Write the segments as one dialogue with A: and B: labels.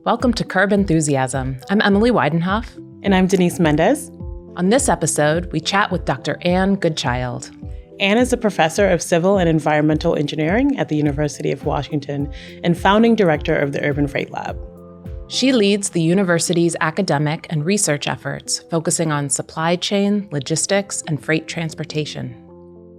A: Welcome to Curb Enthusiasm. I'm Emily Weidenhof.
B: And I'm Diniece Mendes.
A: On this episode, we chat with Dr. Anne Goodchild.
B: Anne is a professor of civil and environmental engineering at the University of Washington and founding director of the Urban Freight Lab.
A: She leads the university's academic and research efforts, focusing on supply chain, logistics, and freight transportation.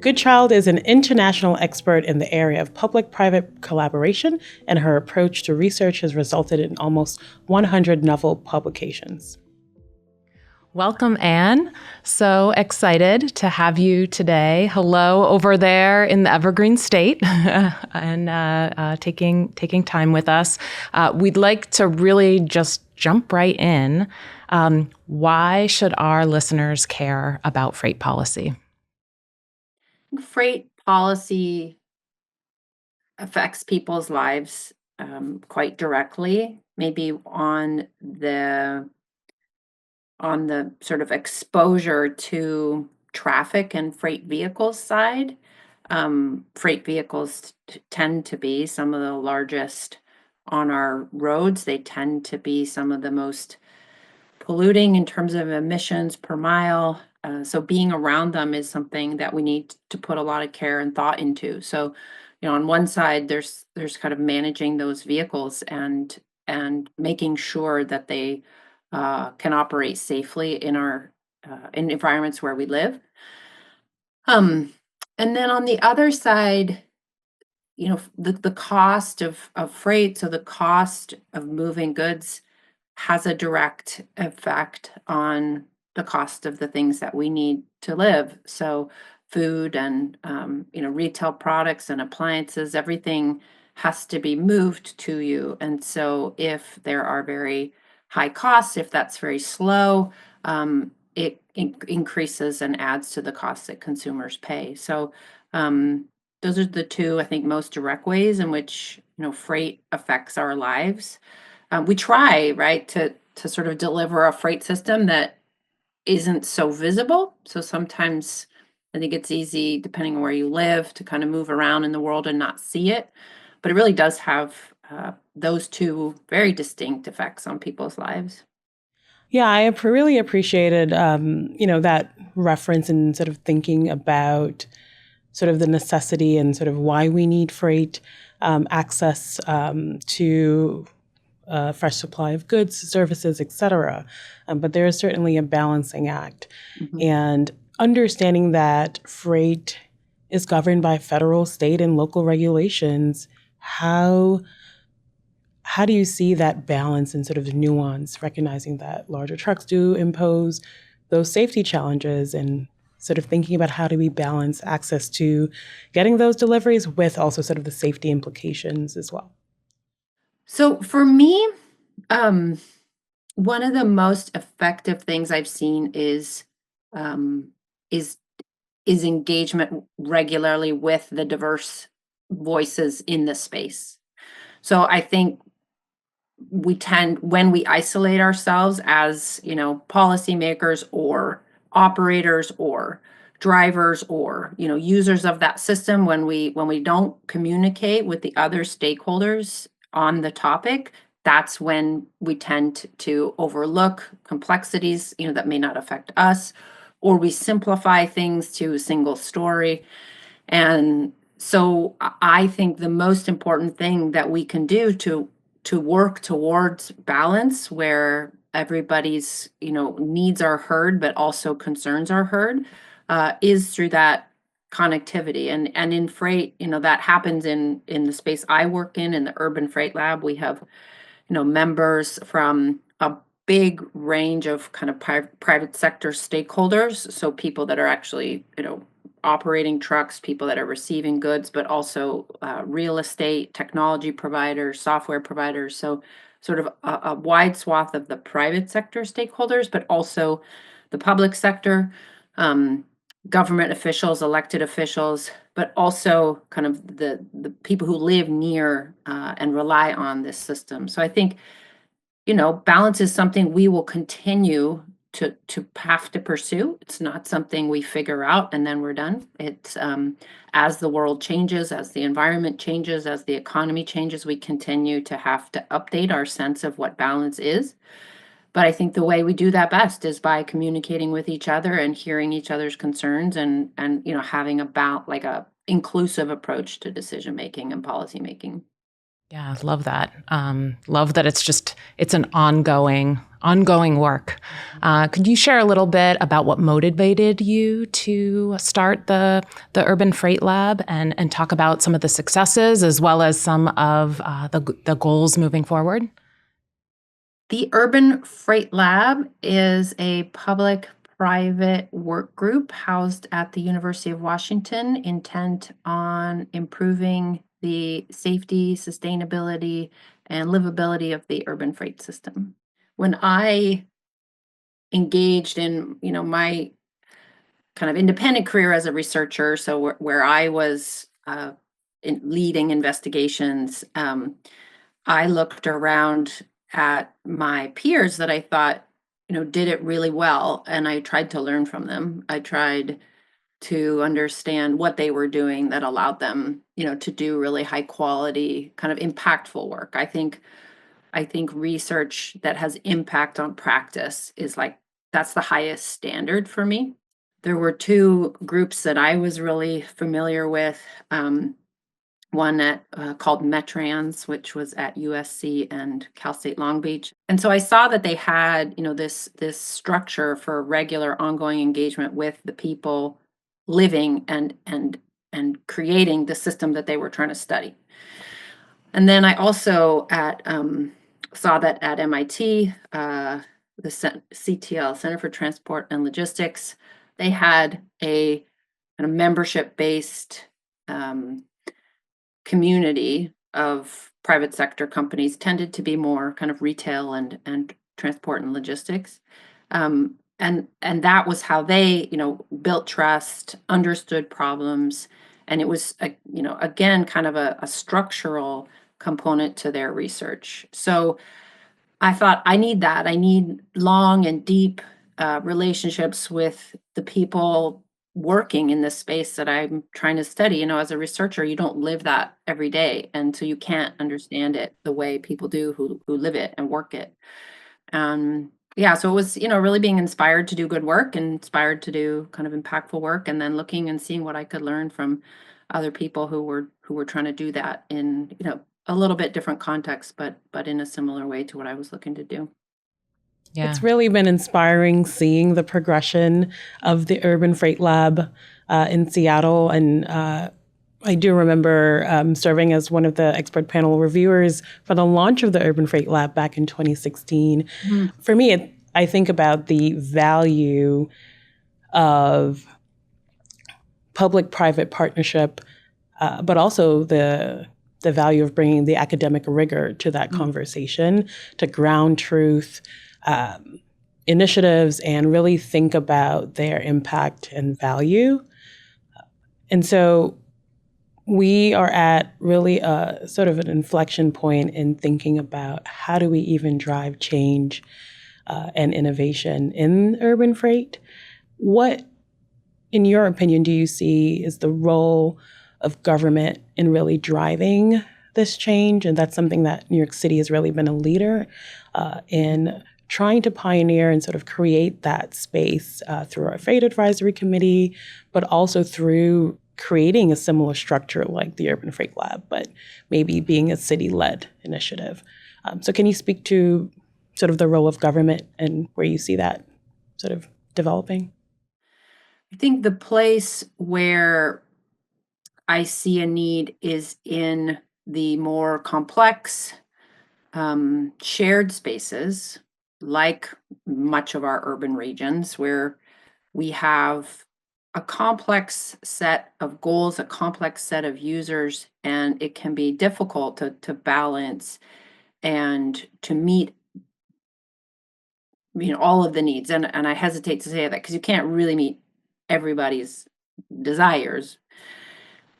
B: Goodchild is an international expert in the area of public-private collaboration, and her approach to research has resulted in almost 100 novel publications.
A: Welcome, Anne. So excited to have you today. Hello over there in the Evergreen State and taking time with us. We'd like to really just jump right in. Why should our listeners care about freight policy?
C: Freight policy affects people's lives quite directly, maybe on the sort of exposure to traffic and freight vehicles side. Freight vehicles tend to be some of the largest on our roads. They tend to be some of the most polluting in terms of emissions per mile. So being around them is something that we need to put a lot of care and thought into. So, on one side, there's kind of managing those vehicles and making sure that they can operate safely in our in environments where we live. And then on the other side, the cost of freight, so the cost of moving goods has a direct effect on the cost of the things that we need to live. So food and retail products and appliances, everything has to be moved to you. And so if there are very high costs, if that's very slow, it increases and adds to the costs that consumers pay. So those are the two, I think, most direct ways in which freight affects our lives. We try, right, to sort of deliver a freight system that isn't so visible. So sometimes I think it's easy, depending on where you live, to kind of move around in the world and not see it. But it really does have those two very distinct effects on people's lives.
B: Yeah, I really appreciated, that reference and sort of thinking about sort of the necessity and sort of why we need freight access to fresh supply of goods, services, et cetera. But there is certainly a balancing act.
C: Mm-hmm.
B: And understanding that freight is governed by federal, state, and local regulations, how do you see that balance and sort of nuance, recognizing that larger trucks do impose those safety challenges and sort of thinking about how do we balance access to getting those deliveries with also sort of the safety implications as well?
C: So for me, one of the most effective things I've seen is um, is engagement regularly with the diverse voices in the space. So I think we tend, when we isolate ourselves as policymakers or operators or drivers or users of that system, when we don't communicate with the other stakeholders on the topic, that's when we tend to overlook complexities that may not affect us, or we simplify things to a single story. And so I think the most important thing that we can do to work towards balance, where everybody's needs are heard but also concerns are heard, is through that connectivity. And in freight, that happens in the space I work in the Urban Freight Lab. We have members from a big range of kind of private sector stakeholders, so people that are actually operating trucks, people that are receiving goods, but also real estate, technology providers, software providers. So sort of a wide swath of the private sector stakeholders, but also the public sector, government officials, elected officials, but also kind of the people who live near and rely on this system. So I think balance is something we will continue to have to pursue. It's not something we figure out and then we're done. It's as the world changes, as the environment changes, as the economy changes, we continue to have to update our sense of what balance is. But I think the way we do that best is by communicating with each other and hearing each other's concerns and having about like a inclusive approach to decision making and policy making.
A: Yeah, love that. Love that it's an ongoing work. Could you share a little bit about what motivated you to start the Urban Freight Lab and talk about some of the successes as well as some of the goals moving forward?
C: The Urban Freight Lab is a public-private work group housed at the University of Washington, intent on improving the safety, sustainability, and livability of the urban freight system. When I engaged in, my kind of independent career as a researcher, so where I was leading investigations, I looked around at my peers that I thought, did it really well, and I tried to learn from them. I tried to understand what they were doing that allowed them, to do really high quality, kind of impactful work. I think research that has impact on practice is like that's the highest standard for me. There were two groups that I was really familiar with. One called Metrans, which was at USC and Cal State Long Beach. And so I saw that they had, this structure for regular ongoing engagement with the people living and creating the system that they were trying to study. And then I also saw that at MIT, the CTL, Center for Transport and Logistics, they had a kind of membership-based community of private sector companies, tended to be more kind of retail and transport and logistics. And that was how they, built trust, understood problems, and it was, again, kind of a structural component to their research. So I thought, I need that. I need long and deep relationships with the people working in this space that I'm trying to study. As a researcher, you don't live that every day, and so you can't understand it the way people do who live it and work it. Yeah, so it was, really being inspired to do good work, and inspired to do kind of impactful work, and then looking and seeing what I could learn from other people who were trying to do that in, a little bit different context, but in a similar way to what I was looking to do.
A: Yeah.
B: It's really been inspiring seeing the progression of the Urban Freight Lab in Seattle. And I do remember serving as one of the expert panel reviewers for the launch of the Urban Freight Lab back in 2016. For me, I think about the value of public-private partnership, but also the value of bringing the academic rigor to that conversation, to ground truth initiatives and really think about their impact and value. And so we are at really a sort of an inflection point in thinking about how do we even drive change and innovation in urban freight. What, in your opinion, do you see is the role of government in really driving this change? And that's something that New York City has really been a leader in trying to pioneer and sort of create that space through our Freight Advisory Committee, but also through creating a similar structure like the Urban Freight Lab, but maybe being a city-led initiative. So can you speak to sort of the role of government and where you see that sort of developing?
C: I think the place where I see a need is in the more complex shared spaces, like much of our urban regions, where we have a complex set of goals, a complex set of users, and it can be difficult to balance and to meet all of the needs. And I hesitate to say that because you can't really meet everybody's desires.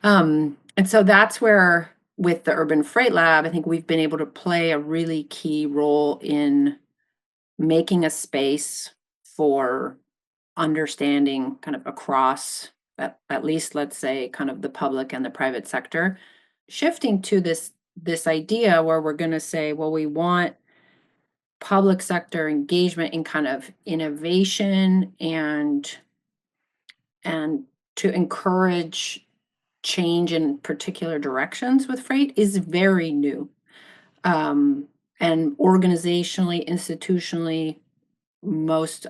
C: And so that's where, with the Urban Freight Lab, I think we've been able to play a really key role in making a space for understanding kind of across at least, let's say, kind of the public and the private sector, shifting to this idea where we're going to say, well, we want public sector engagement in kind of innovation and to encourage change in particular directions with freight is very new. Um, and organizationally, institutionally, most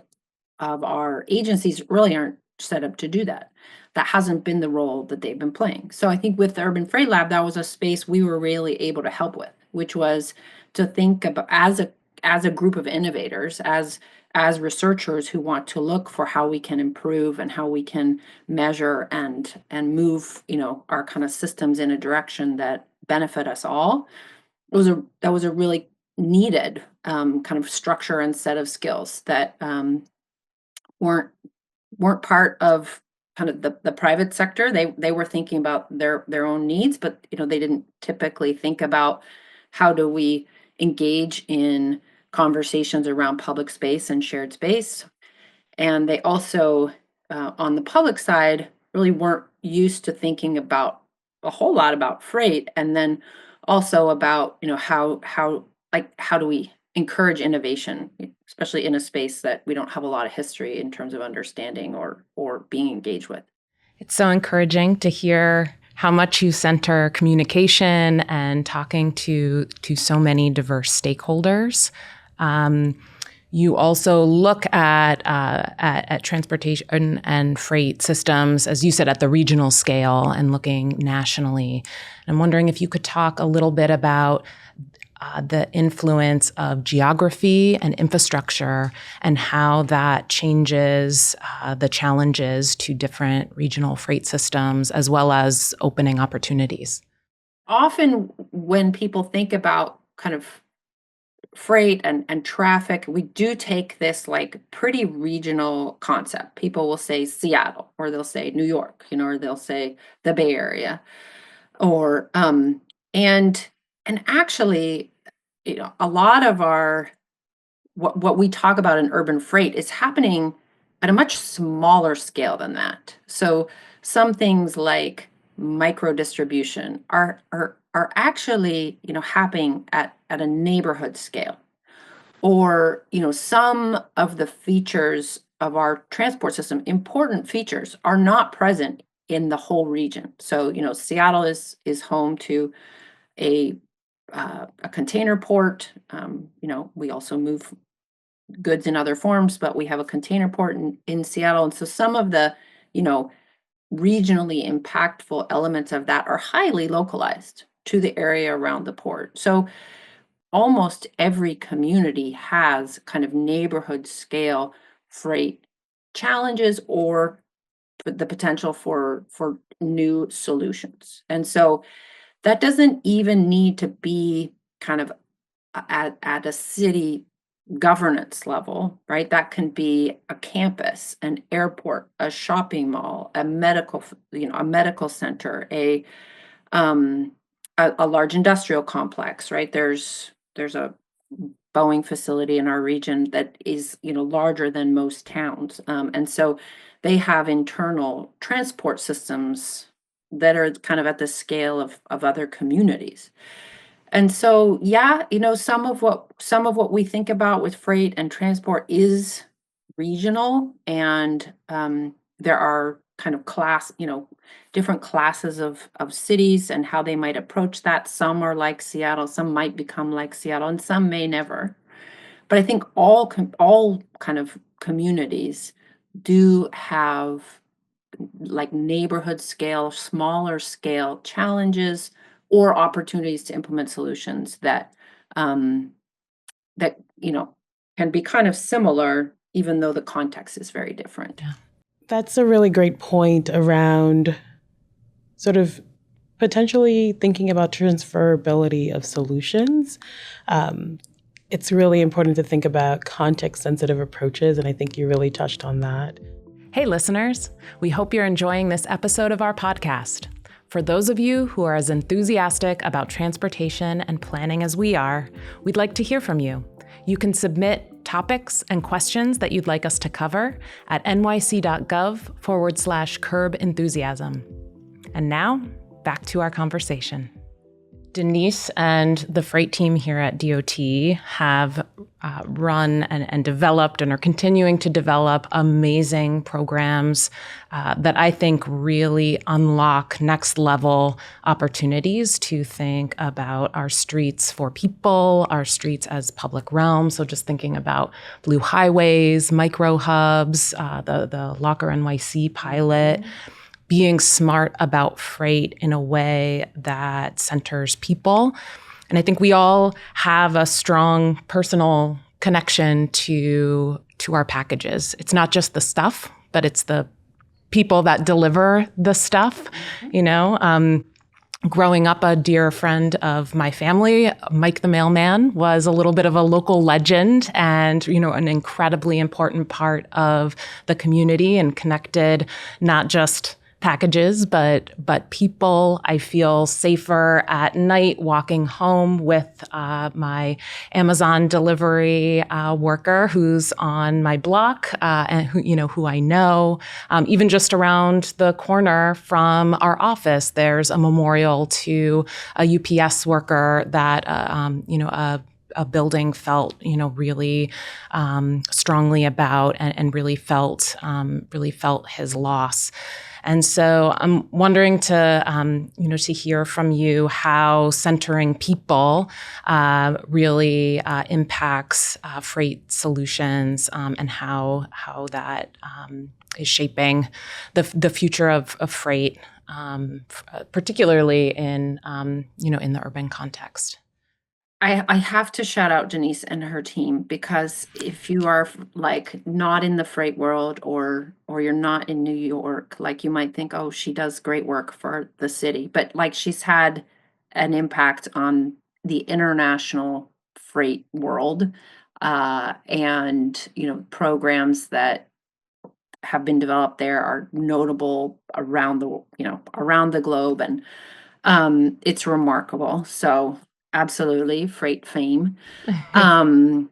C: of our agencies really aren't set up to do that. That hasn't been the role that they've been playing. So I think with the Urban Freight Lab, that was a space we were really able to help with, which was to think about as a group of innovators, as researchers who want to look for how we can improve and how we can measure and move, our kind of systems in a direction that benefit us all. That was a really needed kind of structure and set of skills that weren't part of kind of the private sector. They were thinking about their own needs, but they didn't typically think about how do we engage in conversations around public space and shared space. And they also, on the public side, really weren't used to thinking about a whole lot about freight, and then also about how do we encourage innovation, especially in a space that we don't have a lot of history in terms of understanding or being engaged with.
A: It's so encouraging to hear how much you center communication and talking to so many diverse stakeholders. You also look at transportation and freight systems, as you said, at the regional scale and looking nationally. I'm wondering if you could talk a little bit about the influence of geography and infrastructure and how that changes the challenges to different regional freight systems, as well as opening opportunities.
C: Often when people think about kind of freight and traffic, we do take this like pretty regional concept. People will say Seattle, or they'll say New York, or they'll say the Bay Area, or and actually, a lot of our what we talk about in urban freight is happening at a much smaller scale than that. So some things like micro distribution are actually happening at a neighborhood scale, or some of the features of our transport system, important features, are not present in the whole region. So Seattle is home to a container port. We also move goods in other forms, but we have a container port in Seattle. And so some of the, regionally impactful elements of that are highly localized to the area around the port. So almost every community has kind of neighborhood scale freight challenges or the potential for new solutions. And so that doesn't even need to be kind of at a city governance level, right? That can be a campus, an airport, a shopping mall, a medical center, a large industrial complex, right? There's a Boeing facility in our region that is larger than most towns, and so they have internal transport systems that are kind of at the scale of other communities. And so, yeah, some of what we think about with freight and transport is regional, and there are kind of different classes of cities and how they might approach that. Some are like Seattle, some might become like Seattle, and some may never. But I think all kind of communities do have like neighborhood scale, smaller scale challenges or opportunities to implement solutions that can be kind of similar, even though the context is very different.
A: Yeah.
B: That's a really great point around sort of potentially thinking about transferability of solutions. It's really important to think about context-sensitive approaches, and I think you really touched on that.
A: Hey, listeners, we hope you're enjoying this episode of our podcast. For those of you who are as enthusiastic about transportation and planning as we are, we'd like to hear from you. You can submit topics and questions that you'd like us to cover at nyc.gov/curb enthusiasm. And now, back to our conversation. Diniece and the freight team here at DOT have run and developed and are continuing to develop amazing programs that I think really unlock next level opportunities to think about our streets for people, our streets as public realm. So just thinking about blue highways, micro hubs, the Locker NYC pilot, being smart about freight in a way that centers people. And I think we all have a strong personal connection to our packages. It's not just the stuff, but it's the people that deliver the stuff. Growing up, a dear friend of my family, Mike the mailman, was a little bit of a local legend and, an incredibly important part of the community and connected not just packages, but people. I feel safer at night walking home with my Amazon delivery worker who's on my block and who I know. Even just around the corner from our office, there's a memorial to a UPS worker that a building felt, really strongly about and really felt his loss. And so I'm wondering to hear from you how centering people really impacts freight solutions and how that is shaping the future of freight, particularly in the urban context.
C: I have to shout out Diniece and her team, because if you are like not in the freight world or you're not in New York, like you might think, oh, she does great work for the city, but like she's had an impact on the international freight world, and programs that have been developed there are notable around the globe, and it's remarkable. So absolutely, freight fame. I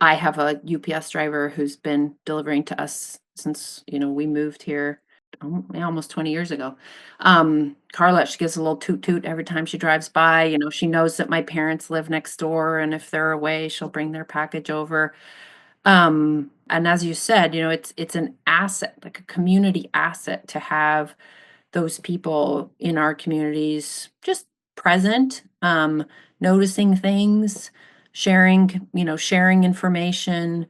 C: have a UPS driver who's been delivering to us since, we moved here almost 20 years ago. Carla, she gives a little toot toot every time she drives by. She knows that my parents live next door, and if they're away, she'll bring their package over. And as you said, it's an asset, like a community asset, to have those people in our communities just present, noticing things, sharing information.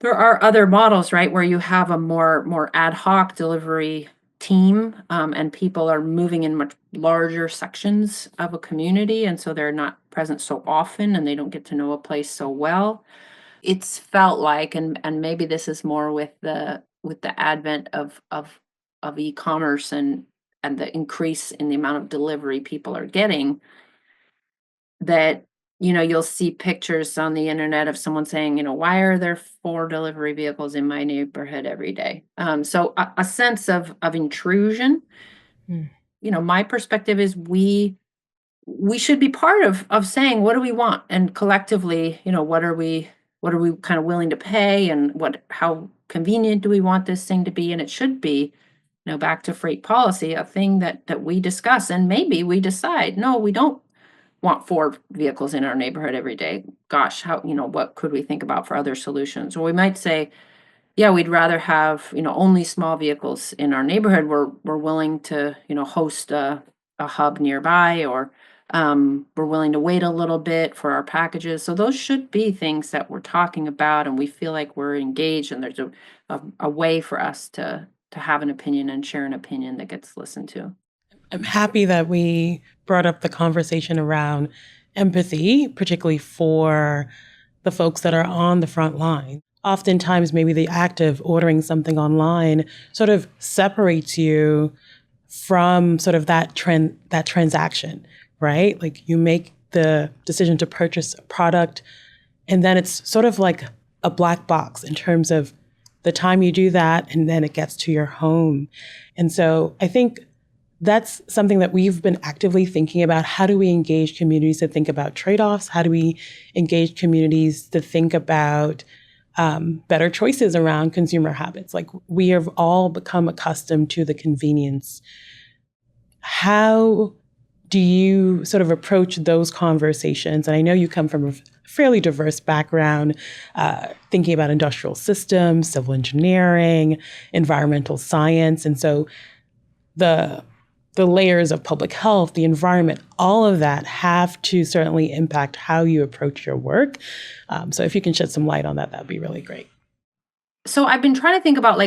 C: There are other models, right, where you have a more ad hoc delivery team, and people are moving in much larger sections of a community, and so they're not present so often, and they don't get to know a place so well. It's felt like, and maybe this is more with the advent of e-commerce and the increase in the amount of delivery people are getting, that you'll see pictures on the internet of someone saying, why are there 4 delivery vehicles in my neighborhood every day? So a sense of intrusion. My perspective is we should be part of saying, what do we want, and collectively, what are we kind of willing to pay, and how convenient do we want this thing to be? And it should be, back to freight policy, a thing that we discuss, and maybe we decide, no, we don't want 4 vehicles in our neighborhood every day. Gosh, what could we think about for other solutions? Or we might say, yeah, we'd rather have, only small vehicles in our neighborhood. We're willing to, host a hub nearby, or we're willing to wait a little bit for our packages. So those should be things that we're talking about, and we feel like we're engaged, and there's a way for us to have an opinion and share an opinion that gets listened to.
B: I'm happy that we brought up the conversation around empathy, particularly for the folks that are on the front line. Oftentimes, maybe the act of ordering something online sort of separates you from sort of that transaction, right? Like you make the decision to purchase a product, and then it's sort of like a black box in terms of the time you do that, and then it gets to your home. And so I think that's something that we've been actively thinking about. How do we engage communities to think about trade-offs? How do we engage communities to think about better choices around consumer habits. Like we have all become accustomed to the convenience. How do you sort of approach those conversations? And I know you come from a fairly diverse background, thinking about industrial systems, civil engineering, environmental science. And so the layers of public health, the environment, all of that have to certainly impact how you approach your work. So if you can shed some light on that, that'd be really great.
C: So I've been trying to think about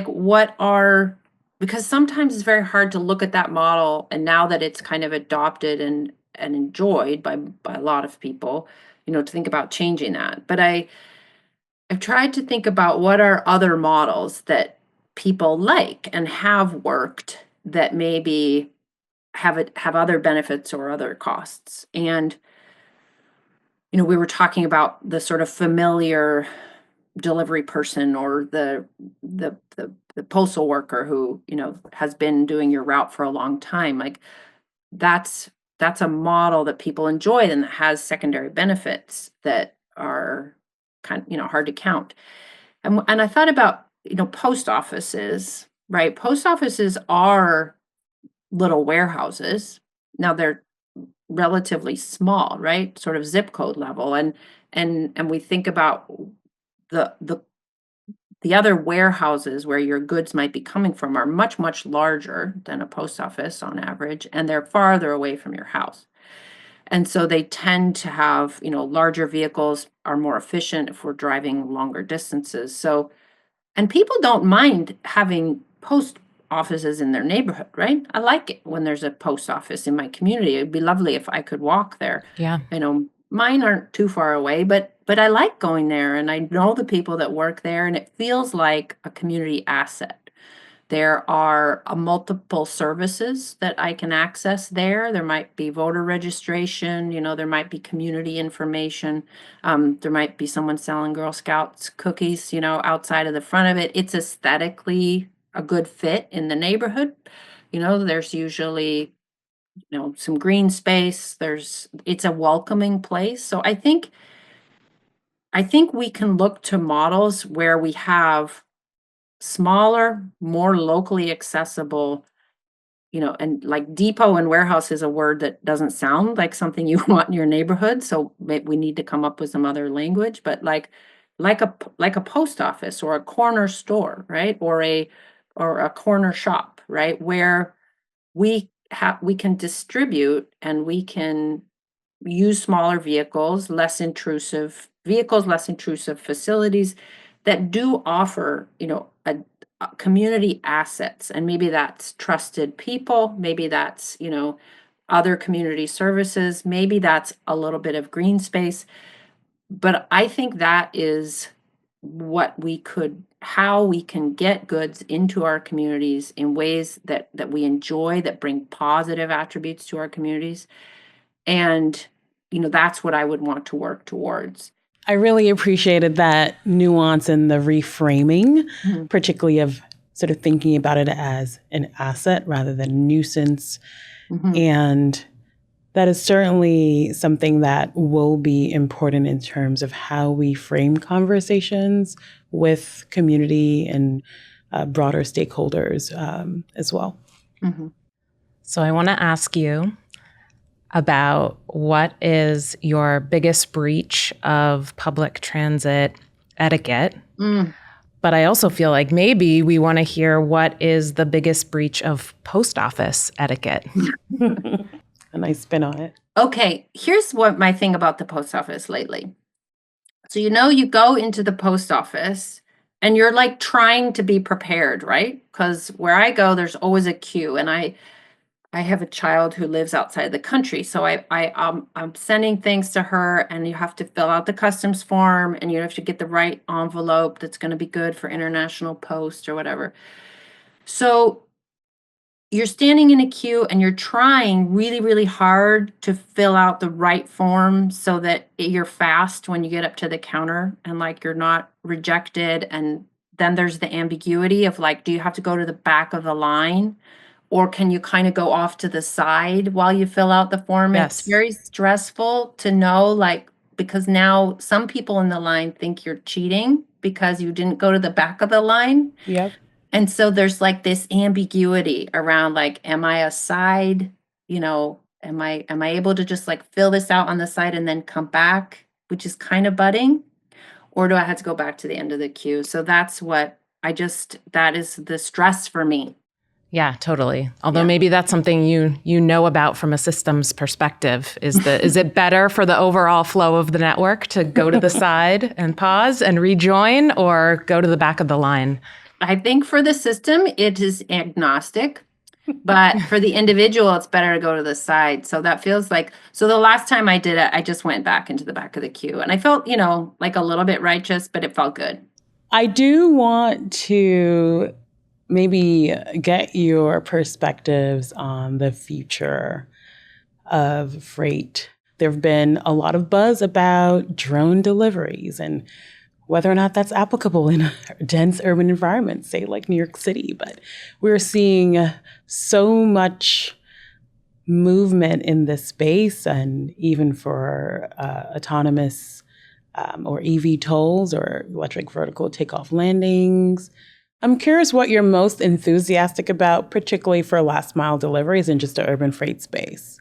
C: because sometimes it's very hard to look at that model, and now that it's kind of adopted and enjoyed by a lot of people, to think about changing that. But I've tried to think about what are other models that people like and have worked that maybe have other benefits or other costs. And we were talking about the sort of familiar delivery person or the postal worker who has been doing your route for a long time. Like that's a model that people enjoy and that has secondary benefits that are kind of hard to count. And I thought about post offices, right? Post offices are little warehouses. Now they're relatively small, right? Sort of zip code level, and we think about the the the other warehouses where your goods might be coming from are much, much larger than a post office on average, and they're farther away from your house. And so they tend to have, larger vehicles are more efficient if we're driving longer distances. So, and people don't mind having post offices in their neighborhood, right? I like it when there's a post office in my community. It'd be lovely if I could walk there.
A: Yeah.
C: Mine aren't too far away, but I like going there, and I know the people that work there, and it feels like a community asset. There are multiple services that I can access there. There might be voter registration, there might be community information. There might be someone selling Girl Scouts cookies, outside of the front of it. It's aesthetically a good fit in the neighborhood. There's usually, some green space. It's a welcoming place. So I think we can look to models where we have smaller, more locally accessible, and like depot and warehouse is a word that doesn't sound like something you want in your neighborhood. So maybe we need to come up with some other language, but like a post office or a corner store, right? Or a corner shop, right? Where we can distribute and we can use smaller less intrusive facilities that do offer, a community assets. And maybe that's trusted people, maybe that's, other community services, maybe that's a little bit of green space. But I think that is how we can get goods into our communities in ways that we enjoy, that bring positive attributes to our communities. And, that's what I would want to work towards.
B: I really appreciated that nuance and the reframing, particularly of sort of thinking about it as an asset rather than a nuisance. And that is certainly something that will be important in terms of how we frame conversations with community and broader stakeholders as well.
A: So I want to ask you about what is your biggest breach of public transit etiquette. But I also feel like maybe we want to hear what is the biggest breach of post office etiquette.
B: A nice spin on it.
C: Okay, here's what my thing about the post office lately. So, you go into the post office and you're like trying to be prepared, right? Because where I go, there's always a queue, and I have a child who lives outside the country, so I'm sending things to her, and you have to fill out the customs form, and you have to get the right envelope that's going to be good for international post or whatever. So you're standing in a queue and you're trying really, really hard to fill out the right form so that you're fast when you get up to the counter and like you're not rejected. And then there's the ambiguity of like, do you have to go to the back of the line? Or can you kind of go off to the side while you fill out the form?
A: Yes.
C: It's very stressful to know, like, because now some people in the line think you're cheating because you didn't go to the back of the line.
B: Yep.
C: And so there's like this ambiguity around like, am I a side, am I able to just like fill this out on the side and then come back, which is kind of budding, or do I have to go back to the end of the queue? So that's what that is the stress for me.
A: Yeah, totally. Although
C: Yeah.
A: maybe that's something you know about from a systems perspective. Is it better for the overall flow of the network to go to the side and pause and rejoin, or go to the back of the line?
C: I think for the system, it is agnostic, but for the individual, it's better to go to the side. So that feels like, so the last time I did it, I just went back into the back of the queue and I felt, like a little bit righteous, but it felt good.
B: I do want to maybe get your perspectives on the future of freight. There have been a lot of buzz about drone deliveries and whether or not that's applicable in a dense urban environment, say like New York City. But we're seeing so much movement in this space, and even for autonomous or EV tolls or electric vertical takeoff landings. I'm curious what you're most enthusiastic about, particularly for last mile deliveries in just the urban freight space.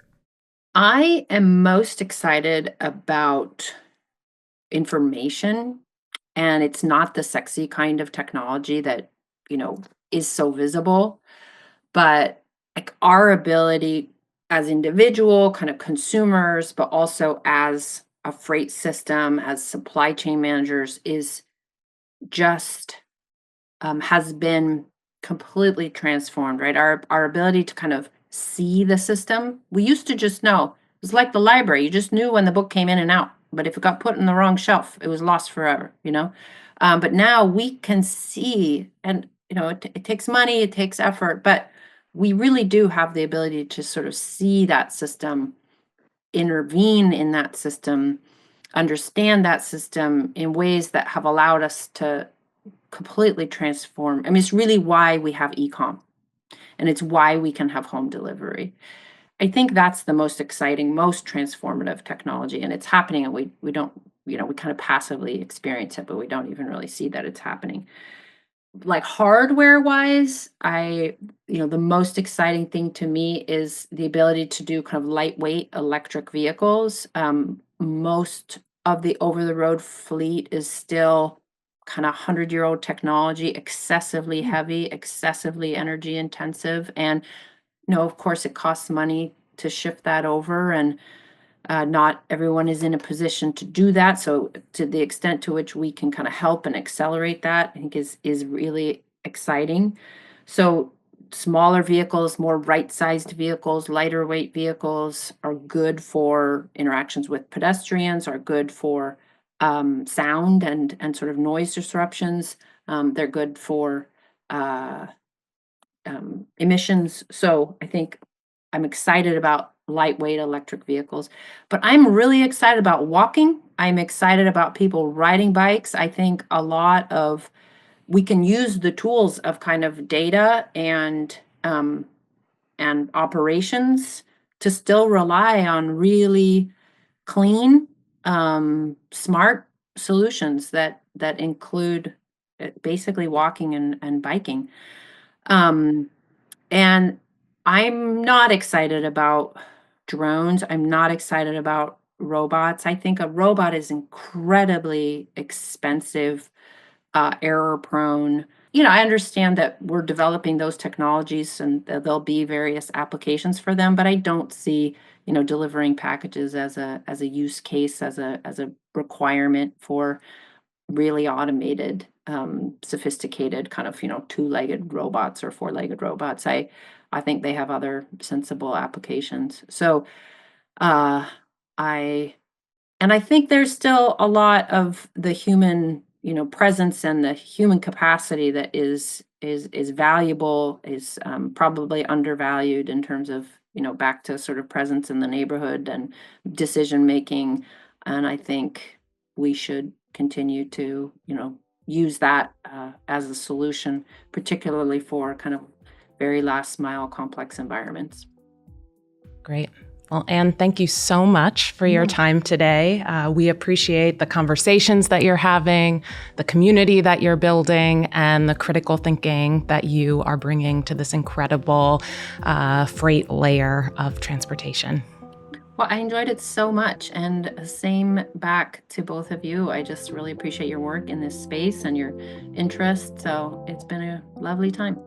C: I am most excited about information, and it's not the sexy kind of technology that, is so visible, but like our ability as individual kind of consumers, but also as a freight system, as supply chain managers, is just has been completely transformed, right? Our ability to kind of see the system. We used to just know. It was like the library. You just knew when the book came in and out. But if it got put in the wrong shelf, it was lost forever. But now we can see, and it takes money, it takes effort, but we really do have the ability to sort of see that system, intervene in that system, understand that system in ways that have allowed us to completely transform. I mean, it's really why we have e-com, and it's why we can have home delivery. I think that's the most exciting, most transformative technology, and it's happening, and we don't, we kind of passively experience it, but we don't even really see that it's happening. Like hardware wise, the most exciting thing to me is the ability to do kind of lightweight electric vehicles. Most of the over the road fleet is still kind of 100-year-old technology, excessively heavy, excessively energy intensive. And, of course, it costs money to shift that over. And not everyone is in a position to do that. So to the extent to which we can kind of help and accelerate that, I think is really exciting. So smaller vehicles, more right-sized vehicles, lighter weight vehicles are good for interactions with pedestrians, are good for sound and sort of noise disruptions. They're good for emissions. So I think I'm excited about lightweight electric vehicles, but I'm really excited about walking. I'm excited about people riding bikes. I think we can use the tools of kind of data and operations to still rely on really clean, smart solutions that include basically walking and biking. Um, and I'm not excited about drones. I'm not excited about robots. I think a robot is incredibly expensive, error prone. I understand that we're developing those technologies and there'll be various applications for them, but I don't see, delivering packages as a use case, as a requirement for really automated, sophisticated kind of, two-legged robots or four-legged robots. I think they have other sensible applications. So, uh, I and I think there's still a lot of the human, presence and the human capacity that is valuable, is probably undervalued in terms of, back to sort of presence in the neighborhood and decision making. And I think we should continue to, use that as a solution, particularly for kind of very last mile complex environments.
A: Great. Well, Anne, thank you so much for your time today. We appreciate the conversations that you're having, the community that you're building, and the critical thinking that you are bringing to this incredible freight layer of transportation.
C: Well, I enjoyed it so much, and same back to both of you. I just really appreciate your work in this space and your interest. So it's been a lovely time.